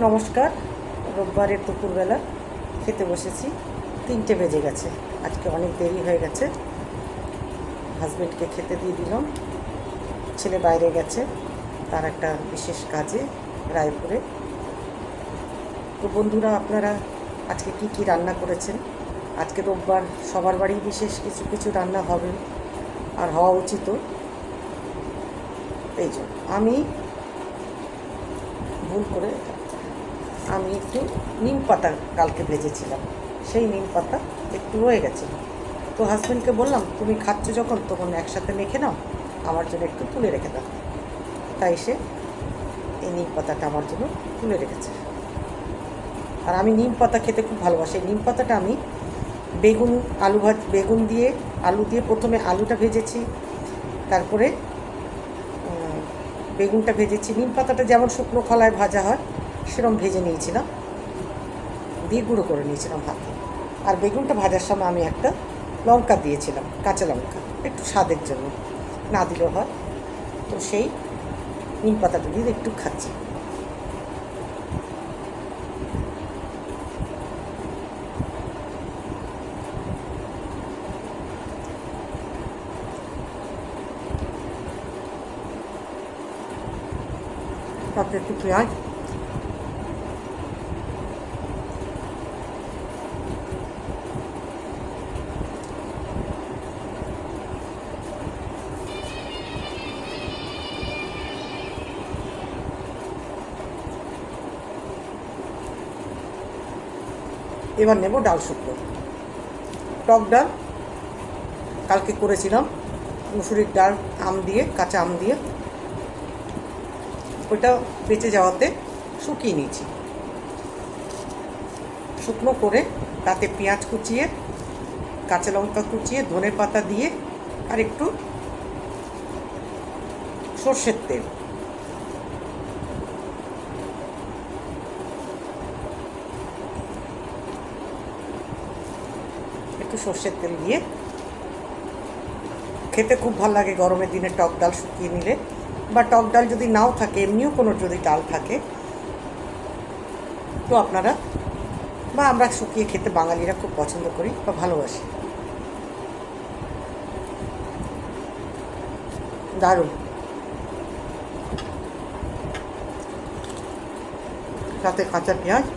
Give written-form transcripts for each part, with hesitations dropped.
নমস্কার। রোববারের দুপুরবেলা খেতে বসেছি, 3টে বেজে গেছে। আজকে অনেক দেরি হয়ে গেছে। হাজব্যান্ডকে খেতে দিয়ে দিলাম, ছেলে বাইরে গেছে তার একটা বিশেষ কাজে রায়পুরে। তো বন্ধুরা, আপনারা আজকে কি কি রান্না করেছেন? আজকে রোববার, সবার বাড়ি বিশেষ কিছু কিছু রান্না হবে আর হওয়া উচিতও। এই জন্য আমি ভুল করে একটু নিম পাতা কালকে ভেজেছিলাম, সেই নিম পাতা একটু রয়ে গেছে। তো হাজব্যান্ডকে বললাম, তুমি খাচ্ছ যখন তখন একসাথে মেখে নাও, আমার জন্য একটু তুলে রেখে দাও। তাই সে এই নিম পাতাটা আমার জন্য তুলে রেখেছে। আর আমি নিম পাতা খেতে খুব ভালোবাসি। এই নিম পাতাটা আমি বেগুন দিয়ে আলু দিয়ে প্রথমে আলুটা ভেজেছি, তারপরে বেগুনটা ভেজেছি। নিম পাতাটা যেমন শুকনো খোলায় ভাজা হয় সেরকম ভেজে নিয়েছিলাম, দিয়ে গুঁড়ো করে নিয়েছিলাম হাতে। আর বেগুনটা ভাজার সময় আমি একটা লঙ্কা দিয়েছিলাম, কাঁচা লঙ্কা, একটু স্বাদের জন্য, না দিলেও হয়। তো সেই নিম পাতাটা দিয়ে একটু খাচ্ছি। তাতে একটু পেঁয়াজ, এবার নেব ডাল শুকনো। টক ডাল কালকে করেছিলাম, মুসুরির ডাল আম দিয়ে, কাঁচা আম দিয়ে। ওইটা বেঁচে যাওয়াতে শুকিয়ে নিয়েছি, শুকনো করে তাতে পেঁয়াজ কুচিয়ে, কাঁচা লঙ্কা কুচিয়ে, ধনে পাতা দিয়ে আর একটু সর্ষের তেল, সর্ষের তেল দিয়ে খেতে খুব ভালো লাগে গরমের দিনে। টক ডাল শুকিয়ে নিলে, বা টক ডাল যদি নাও থাকে, এমনিও কোনো যদি ডাল থাকে তো আপনারা, বা আমরা শুকিয়ে খেতে বাঙালিরা খুব পছন্দ করি বা ভালোবাসি। দারুণ। সাথে কাঁচা পেঁয়াজ,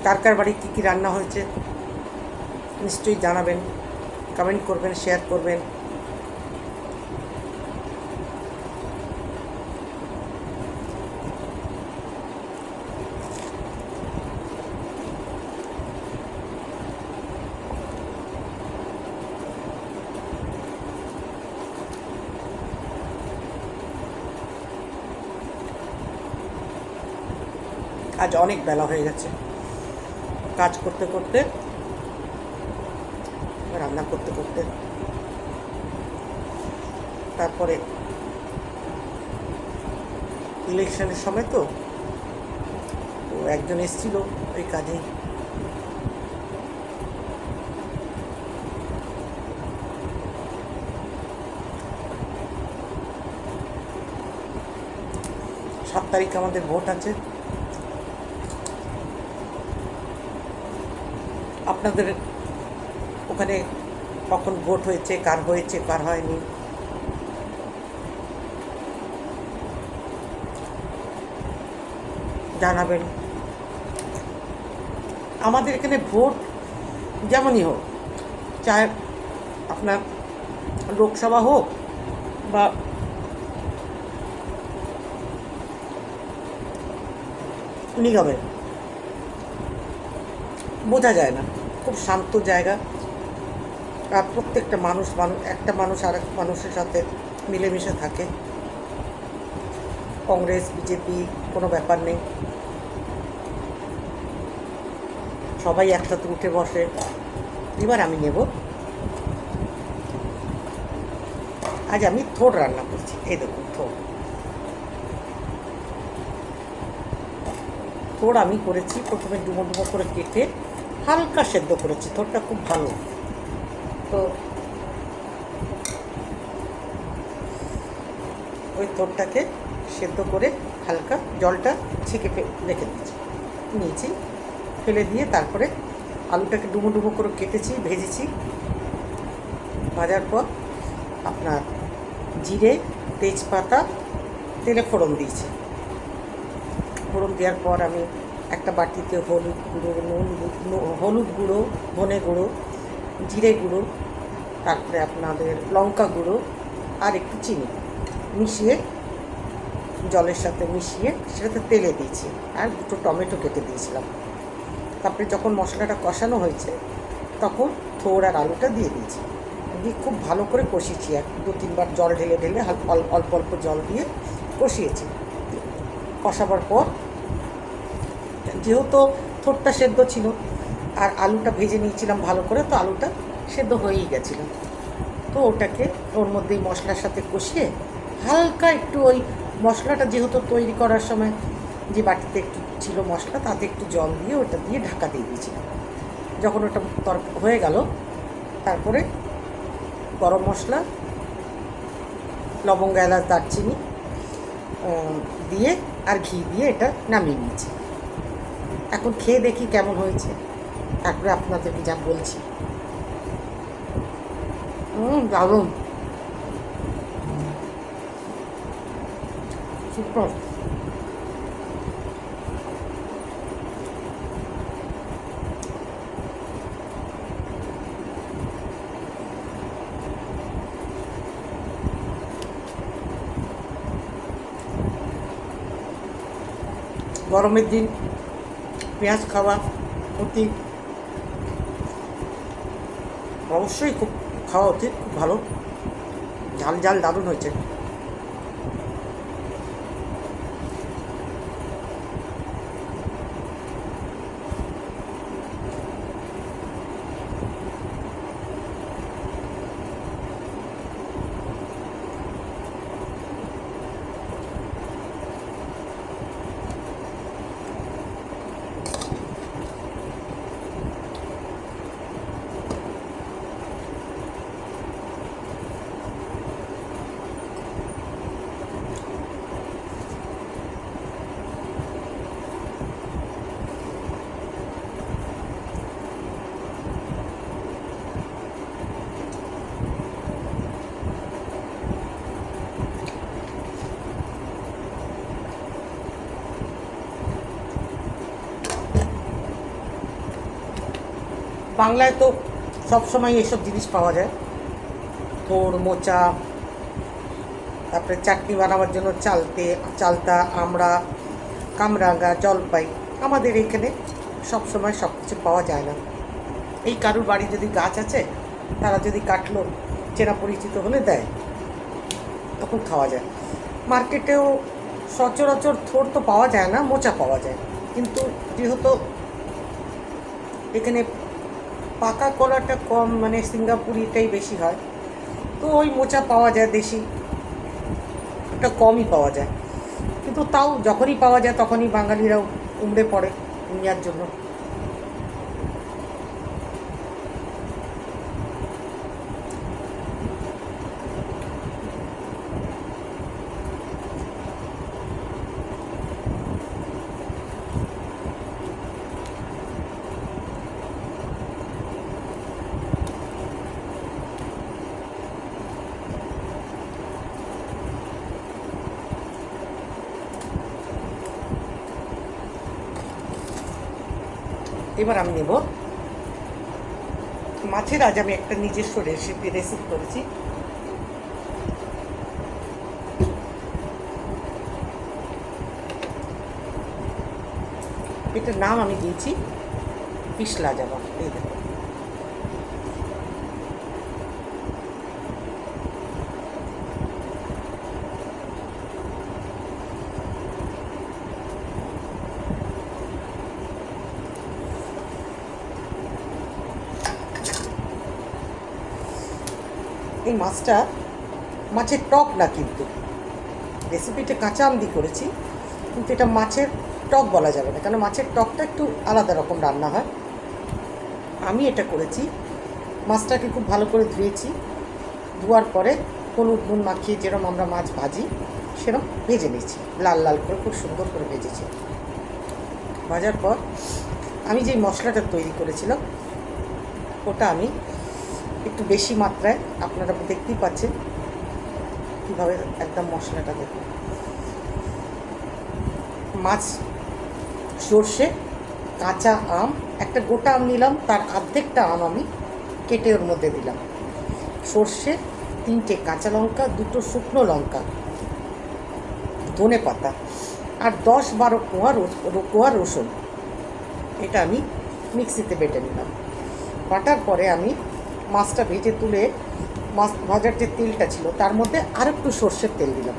কার কার বাড়ি কী কী রান্না হয়েছে নিশ্চয়ই জানাবেন, কমেন্ট করবেন, শেয়ার করবেন। আজ অনেক বেলা হয়ে গেছে, কাজ করতে করতে, রান্না করতে করতে। তারপরে ইলেকশনের সময় তো একজন এসেছিল ওই কাজেই। সাত তারিখ আমাদের ভোট আছে। আপনাদের ওখানে কখন ভোট হয়েছে, কার হয়েছে, কার হয়নি, জানাবেন। আমাদের এখানে ভোট যেমনই হোক, চাহে আপনার লোকসভা হোক বা নিগমের, বোঝা যায় না, খুব শান্ত জায়গা। আর প্রত্যেকটা মানুষ একটা মানুষ আর এক মানুষের সাথে মিলেমিশে থাকে। কংগ্রেস, বিজেপি কোনো ব্যাপার নেই, সবাই একসাথে উঠে বসে। এবার আমি নেব, আজ আমি থোড় রান্না করছি। এই দেখুন থোড়, থোড় আমি করেছি, প্রথমে ডুবো ডুবো করে কেটে হালকা সেদ্ধ করেছি, থোড়টা খুব ভালো। তো ওই থোড়টাকে সেদ্ধ করে হালকা জলটা ছেঁকে রেখে নিয়েছি, ফেলে দিয়ে তারপরে আলুটাকে ডুবো ডুবো করে কেটেছি, ভেজেছি। ভাজার পর আপনার জিরে, তেজপাতা, তেলে ফোড়ন দিয়েছি। ফোড়ন দেওয়ার পর আমি একটা বাটিতে হলুদ গুঁড়ো, হলুদ গুঁড়ো, ধনে গুঁড়ো, জিরে গুঁড়ো, তারপরে আপনাদের লঙ্কা গুঁড়ো আর একটু চিনি মিশিয়ে, জলের সাথে মিশিয়ে সেটাতে তেলে দিয়েছি, আর দুটো টমেটো কেটে দিয়েছিলাম। তারপরে যখন মশলাটা কষানো হয়েছে তখন থোড় আর আলুটা দিয়ে দিয়েছি, দিয়ে খুব ভালো করে কষিয়েছি। 2-3 বার জল ঢেলে ঢেলে অল্প অল্প জল দিয়ে কষিয়েছি। কষাবার পর যেহেতু থোড়টা সেদ্ধ ছিল আর আলুটা ভেজে নিয়েছিলাম ভালো করে, তো আলুটা সেদ্ধ হয়েই গেছিলো। তো ওটাকে ওর মধ্যেই মশলার সাথে কষিয়ে হালকা একটু ওই মশলাটা যেহেতু তৈরি করার সময় যে বাটিতে একটু ছিল মশলা, তাতে একটু জল দিয়ে ওটা দিয়ে ঢাকা দিয়ে দিয়েছিলাম। যখন ওটা হয়ে গেল, তারপরে গরম মশলা, লবঙ্গ, এলাচ, দারচিনি দিয়ে আর ঘি দিয়ে এটা নামিয়ে নিয়েছি। এখন খেয়ে দেখি কেমন হয়েছে, তারপরে আপনাদেরকে যা বলছি। দারুণ, সুপার। গরমের দিন পেঁয়াজ খাওয়া অতি অবশ্যই খুব খাওয়া উচিত, খুব ভালো। ঝাল ঝাল দারুণ হয়েছে। বাংলায় তো সবসময় এসব জিনিস পাওয়া যায়, থোড়, মোচা, তারপরে চাটনি বানাবার জন্য চালতা, আমড়া, কামরাঙা, জলপাই। আমাদের এখানে সবসময় সব কিছু পাওয়া যায় না। এই কারুর বাড়ি যদি গাছ আছে, তারা যদি কাটলো, চেনা পরিচিত হলে দেয়, তখন খাওয়া যায়। মার্কেটেও সচরাচর থোড় তো পাওয়া যায় না, মোচা পাওয়া যায়। কিন্তু যেহেতু এখানে পাকা কলাটা কম, মানে সিঙ্গাপুরিটাই বেশি হয়, তো ওই মোচা পাওয়া যায়, দেশি একটা কমই পাওয়া যায়। কিন্তু তাও যখনই পাওয়া যায় তখনই বাঙালিরাও উমড়ে পড়ে নেওয়ার জন্য। এবার আমি নেব মাছের। আজ আমি একটা নিজস্ব রেসিপি করেছি। এটার নাম আমি দিয়েছি ফিশ লাজাবা। এই দেখো, এই মাছটা মাছের টক না, কিন্তু রেসিপিটা কাঁচা আম দিয়ে করেছি, কিন্তু এটা মাছের টক বলা যাবে না, কারণ মাছের টকটা একটু আলাদা রকম রান্না হয়। আমি এটা করেছি, মাছটাকে খুব ভালো করে ধুয়েছি, ধোয়ার পরে হলুদ নুন মাখিয়ে যেরকম আমরা মাছ ভাজি সেরকম ভেজে নিয়েছি, লাল লাল করে খুব সুন্দর করে ভেজেছি। ভাজার পর আমি যেই মশলাটা তৈরি করেছিলাম ওটা আমি একটু বেশি মাত্রায়, আপনারা দেখতেই পাচ্ছেন কীভাবে একদম মশলাটা দেখুন, মাছ, সর্ষে, কাঁচা আম, একটা গোটা আম নিলাম, তার অর্ধেকটা আম আমি কেটে ওর মধ্যে দিলাম, সর্ষে, 3টে কাঁচা লঙ্কা, 2টো শুকনো লঙ্কা, ধনে পাতা আর 10-12 কোয়া রসুন, এটা আমি মিক্সিতে বেটে নিলাম। বাটার পরে আমি মাছটা ভেজে তুলে মাছ ভাজার যে তেলটা ছিল তার মধ্যে আর একটু সর্ষের তেল দিলাম,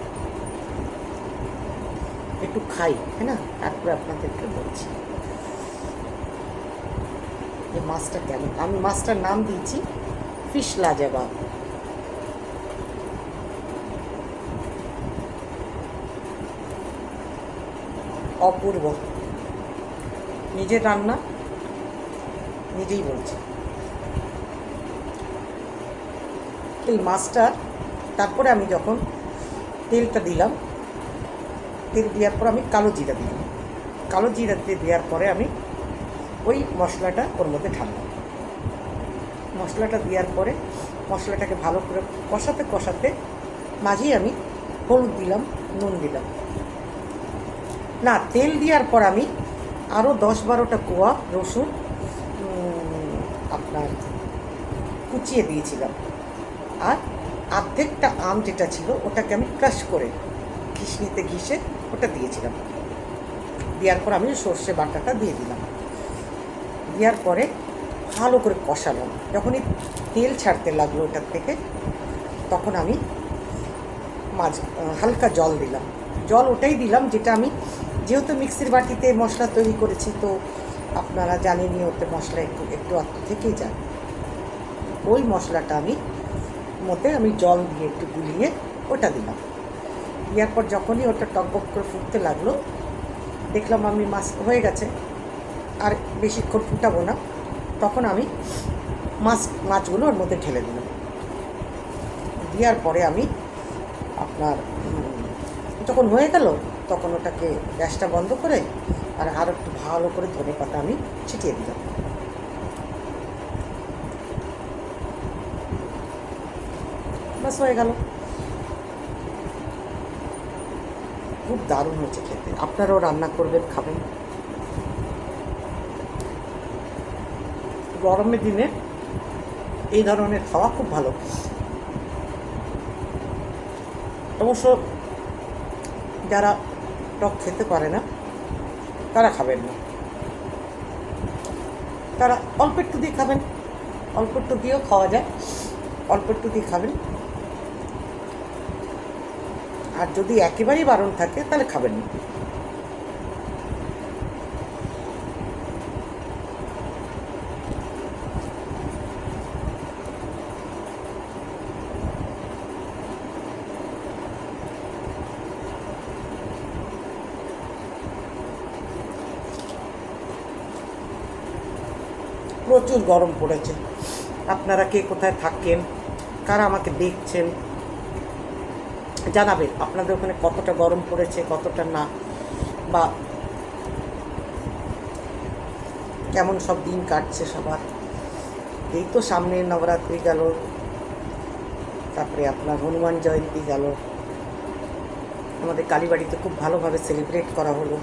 একটু খাই, হ্যাঁ না, তারপরে আপনাদেরকে বলছি যে মাছটা কেমন। আমি মাছটার নাম দিয়েছি ফিশ লাজবাব। অপূর্ব, নিজের রান্না নিজেই বলছি। এই মাছটা তারপরে আমি যখন তেলটা দিলাম, তেল দেওয়ার পর আমি কালো জিরা দিলাম, কালো জিরা দিয়ে দেওয়ার পরে আমি ওই মশলাটা ওর মধ্যে ঢাললাম। মশলাটা দেওয়ার পরে মশলাটাকে ভালো করে কষাতে কষাতে মাঝেই আমি হলুদ দিলাম, নুন দিলাম না, তেল দেওয়ার পর আমি আরও 10-12টা কোয়া রসুন আপনার কুচিয়ে দিয়েছিলাম, আর অর্ধেকটা আম যেটা ছিল ওটাকে আমি ক্রাশ করে ঘিসনিতে ঘিসে ওটা দিয়েছিলাম। দেওয়ার পর আমি সর্ষে বাটাটা দিয়ে দিলাম, দেওয়ার পরে ভালো করে কষালাম। যখনই তেল ছাড়তে লাগলো ওটার থেকে তখন আমি হালকা জল দিলাম। জল ওটাই দিলাম যেটা আমি, যেহেতু মিক্সির বাটিতে মশলা তৈরি করেছি, তো আপনারা জানেনই ওতে মশলা একটু একটু থেকেই যায়। ওই মশলাটা আমি জল দিয়ে একটু গুলিয়ে ওটা দিলাম। দেওয়ার পর যখনই ওটা টকবক করে ফুটতে লাগলো, দেখলাম আমি মাছ হয়ে গেছে, আর বেশিক্ষণ ফুটাবো না, তখন আমি মাছগুলো ওর মধ্যে ঢেলে দিলাম। দেওয়ার পরে আমি আপনার যখন হয়ে গেল তখন ওটাকে গ্যাসটা বন্ধ করে আর একটু ভালো করে ধনে পাতা আমি ছিটিয়ে দিলাম। বাস হয়ে গেল। খুব দারুণ হয়েছে খেতে, আপনারাও রান্না করবেন, খাবেন। গরমের দিনে এই ধরনের খাওয়া খুব ভালো। অবশ্য যারা টক খেতে পারে না তারা খাবেন না, তারা অল্প একটু দিয়ে খাবেন, অল্প একটু দিয়েও খাওয়া যায়, অল্প একটু দিয়ে খাবেন। আর যদি একেবারেই বারণ থাকে তাহলে খাবেন না। প্রচুর গরম পড়েছে। আপনারা কে কোথায় থাকেন, কারা আমাকে দেখছেন, জানাবেন আপনাদের ওখানে কতটা গরম পড়েছে, কতটা না, বা কেমন সব দিন কাটছে সবার। এই তো সামনে নবরাত্রি গেল, তারপরে আপনার হনুমান জয়ন্তী গেল, আমাদের কালীবাড়িতে খুব ভালোভাবে সেলিব্রেট করা হলো।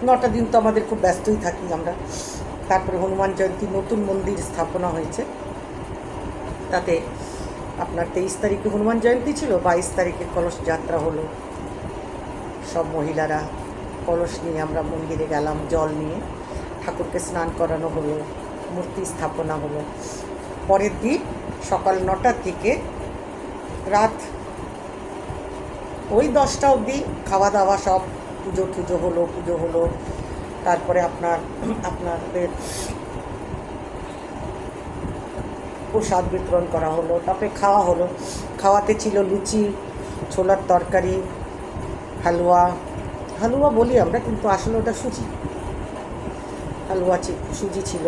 9টা দিন তো আমাদের খুব ব্যস্তই থাকি আমরা। তারপরে হনুমান জয়ন্তী নতুন মন্দির স্থাপনা হয়েছে, তাতে আপনার 23 তারিখে হনুমান জয়ন্তী ছিল, 22 তারিখে কলস যাত্রা হলো। সব মহিলারা কলস নিয়ে আমরা মন্দিরে গেলাম, জল নিয়ে ঠাকুরকে স্নান করানো হলো, মূর্তি স্থাপনা হলো। পরের দিন সকাল 9টা থেকে রাত ওই 10টা অবধি খাওয়া দাওয়া, সব পুজো হলো। তারপরে আপনাদের প্রসাদ বিতরণ করা হলো, তারপরে খাওয়া হলো। খাওয়াতে ছিল লুচি, ছোলার তরকারি, হালুয়া, হালুয়া বলি আমরা, কিন্তু আসলে ওটা সুজি। হালুয়া সুজি ছিল।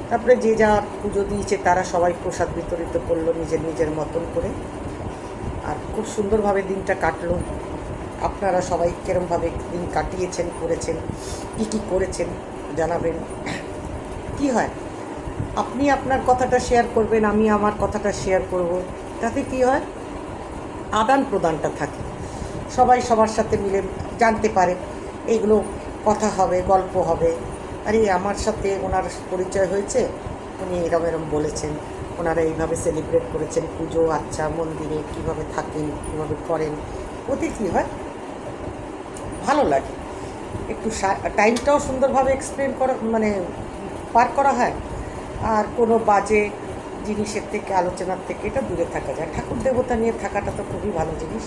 তারপরে যে যা পুজো দিয়েছে তারা সবাই প্রসাদ বিতরিত করলো নিজের নিজের মতন করে। আর খুব সুন্দরভাবে দিনটা কাটলো। আপনারা সবাই কীরমভাবে দিন কাটিয়েছেন, করেছেন, কী করেছেন জানাবেন। কি হয়, আপনি আপনার কথাটা শেয়ার করবেন, আমি আমার কথাটা শেয়ার করব, তাতে কি হয়, আদান প্রদানটা থাকে, সবাই সবার সাথে মিলে জানতে পারে, এগুলো কথা হবে, গল্প হবে। আরে আমার সাথে ওনার পরিচয় হয়েছে, উনি এরম এরম বলেছেন, ওনারা এইভাবে সেলিব্রেট করেছেন পুজো, আচ্ছা মন্দিরে কীভাবে থাকেন, কীভাবে করেন, ওতে কী হয়, ভালো লাগে। একটু টাইমটাও সুন্দরভাবে এক্সপ্লেন করা, মানে পার করা হয়। আর কোনো বাজে জিনিসের থেকে, আলোচনার থেকে এটা দূরে থাকা যায়। ঠাকুর দেবতা নিয়ে থাকাটা তো খুবই ভালো জিনিস।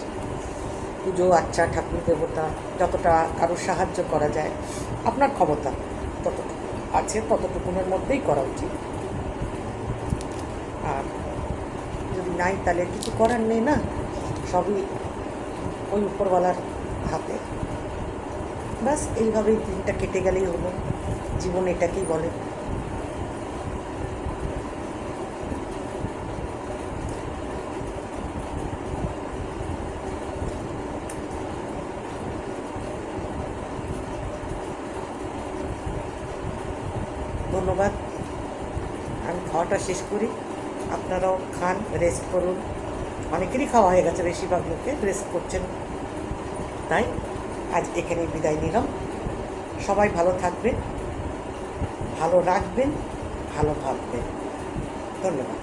পুজো আচ্ছা, ঠাকুর দেবতা, যতটা কারোর সাহায্য করা যায়, আপনার ক্ষমতা ততটুকু আছে, ততটুকুনের মধ্যেই করা উচিত। আর যদি নাই তাহলে কিছু করার নেই না, সবই ওই উপরওয়ালার হাতে। ব্যাস এইভাবেই দিনটা কেটে গেলেই হলো, জীবন এটাকেই বলে। ধন্যবাদ। আমি খাওয়াটা শেষ করি, আপনারাও খান, রেস্ট করুন। অনেকেরই খাওয়া হয়ে গেছে, বেশিরভাগ লোকে রেস্ট করছেন, তাই আজ এখানেই বিদায় নিলাম। সবাই ভালো থাকবেন, ভালো রাখবেন, ভালো ভাববেন। ধন্যবাদ।